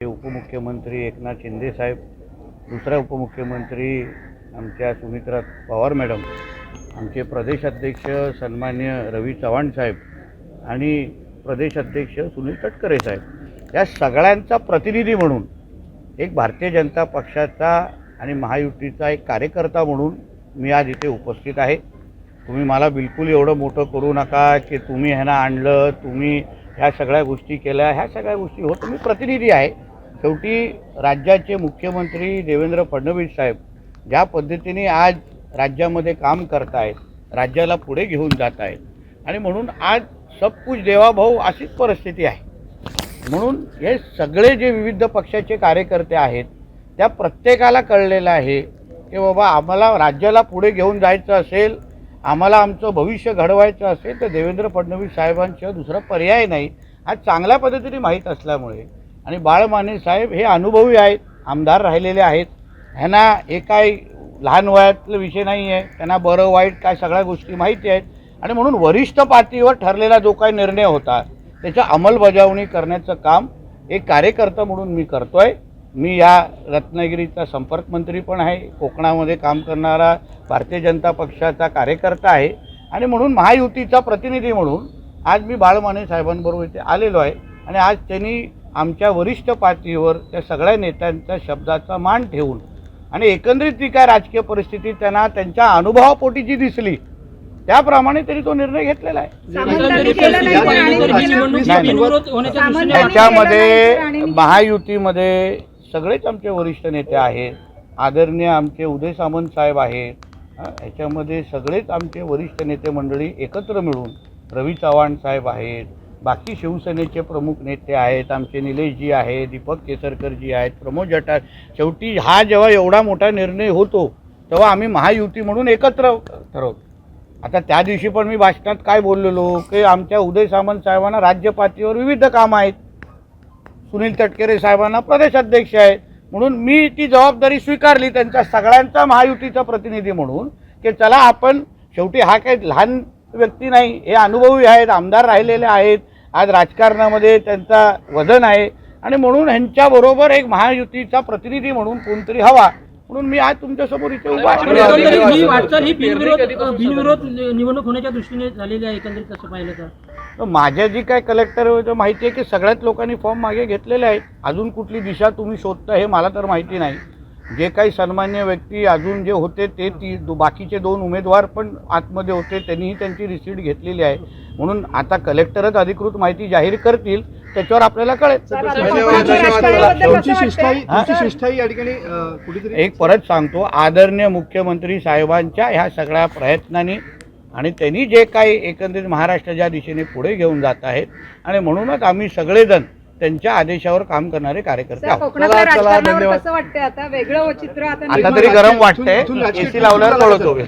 उपमुख्यमंत्री एकनाथ शिंदे साहेब, दुसरा उपमुख्यमंत्री आमच्या सुमित्रा पवार मॅडम, आमचे प्रदेशाध्यक्ष सन्मान्य रवी चव्हाण साहेब आणि प्रदेशाध्यक्ष सुनील तटकरे साहेब, या सगळ्यांचा प्रतिनिधी म्हणून एक भारतीय जनता पक्षाचा आणि महायुतीचा एक कार्यकर्ता म्हणून मी आज इथे उपस्थित आहे। तुम्ही मला बिलकुल एवढं मोठं करू नका की तुम्ही ह्यांना आणलं, तुम्ही ह्या सगळ्या गोष्टी केल्या, ह्या सगळ्या गोष्टी हो, तुम्ही प्रतिनिधी आहे। शेवटी राज्याचे मुख्यमंत्री देवेंद्र फडणवीस साहेब ज्या पद्धतीने आज राज्यामध्ये काम करत आहेत, राज्याला पुढे घेऊन जात आहेत आणि म्हणून आज सब कुछ देवा भाऊ अशीच परिस्थिती आहे। म्हणून हे सगळे जे विविध पक्षाचे कार्यकर्ते आहेत त्या प्रत्येकाला कळलेलं आहे की बाबा आम्हाला राज्याला पुढे घेऊन जायचं असेल, आम्हाला आमचं भविष्य घडवायचं असेल तर देवेंद्र फडणवीस साहेबांशिवाय दुसरा पर्याय नाही। आज चांगल्या पद्धतीने माहीत असल्यामुळे आणि बाळ माने साहेब हे अनुभवी आहेत, आमदार राहिलेले आहेत, ह्यांना हे काय लहान वयातलं विषय नाही आहे, त्यांना बरं वाईट काय सगळ्या गोष्टी माहिती आहेत आणि म्हणून वरिष्ठ पातळीवर ठरलेला जो काही निर्णय होता त्याच्या अंमलबजावणी करण्याचं काम एक कार्यकर्ता म्हणून मी करतोय। मी या रत्नागिरीचा संपर्क मंत्री पण आहे, कोकणामध्ये काम करणारा भारतीय जनता पक्षाचा कार्यकर्ता आहे आणि म्हणून महायुतीचा प्रतिनिधी म्हणून आज मी बाळ माने साहेबांबरोबर इथे आलेलो आहे आणि आज त्यांनी आमच्या वरिष्ठ पातळीवर त्या सगळ्या नेत्यांच्या शब्दाचा मान ठेवून आणि एकंदरीत जी काय राजकीय परिस्थिती त्यांना त्यांच्या अनुभवापोटी जी दिसली त्याप्रमाणे त्यांनी तो निर्णय घेतलेला आहे। त्याच्यामध्ये महायुतीमध्ये सगळेच आमचे वरिष्ठ नेते आहेत, आदरणीय आमचे उदय सामंत साहेब आहेत, ह्याच्यामध्ये सगळेच आमचे वरिष्ठ नेते मंडळी एकत्र मिळून रवी चव्हाण साहेब आहेत, बाकी शिवसेनेचे प्रमुख नेते आहेत, आमचे निलेशजी आहेत, दीपक केसरकरजी आहेत, प्रमोद जठार। शेवटी हा जेव्हा एवढा मोठा निर्णय होतो तेव्हा आम्ही महायुती म्हणून एकत्र ठरवतो। आता त्या दिवशी पण मी भाषणात काय बोललेलो की आमच्या उदय सामंत साहेबांना राज्य पातळीवर विविध कामं आहेत, सुनील तटकरे साहेबांना प्रदेशाध्यक्ष आहेत, म्हणून मी ती जबाबदारी स्वीकारली त्यांचा सगळ्यांचा महायुतीचा प्रतिनिधी म्हणून की चला आपण, शेवटी हा काही लहान व्यक्ती नाही, हे अनुभवी आहेत, आमदार राहिलेले आहेत, आज राजकारणामध्ये त्यांचा वजन आहे आणि म्हणून ह्यांच्याबरोबर एक महायुतीचा प्रतिनिधी म्हणून कोणतरी हवा म्हणून मी आज तुमच्यासमोर इथे उभा आहे। वाटचाल ही बिनविरोध निवडणूक होण्याच्या दृष्टीने झालेली आहे एकंदरीत तसं पाहिलं तर माझ्या जी काय कलेक्टर माहिती आहे की सगळ्याच लोकांनी फॉर्म मागे घेतलेले आहेत। अजून कुठली दिशा तुम्ही शोधता हे मला तर माहिती नाही। जे काही सन्मान्य व्यक्ती अजून जे होते ते बाकीचे दोन उमेदवार पण आतमध्ये होते, त्यांनीही त्यांची रिसीट घेतलेली आहे। म्हणून आता कलेक्टरच अधिकृत माहिती जाहीर करतील, त्याच्यावर आपल्याला कळेल। एक परत सांगतो, आदरणीय मुख्यमंत्री साहेबांच्या ह्या सगळ्या प्रयत्नांनी आणि त्यांनी जे काही एकंदरीत महाराष्ट्राच्या दिशेने पुढे घेऊन जात आहेत आणि म्हणूनच आम्ही सगळेजण त्यांच्या आदेशावर काम करणारे कार्यकर्ते आहोत। आता तरी गरम वाटतंय, एसी लावल्यावर कळत होईल।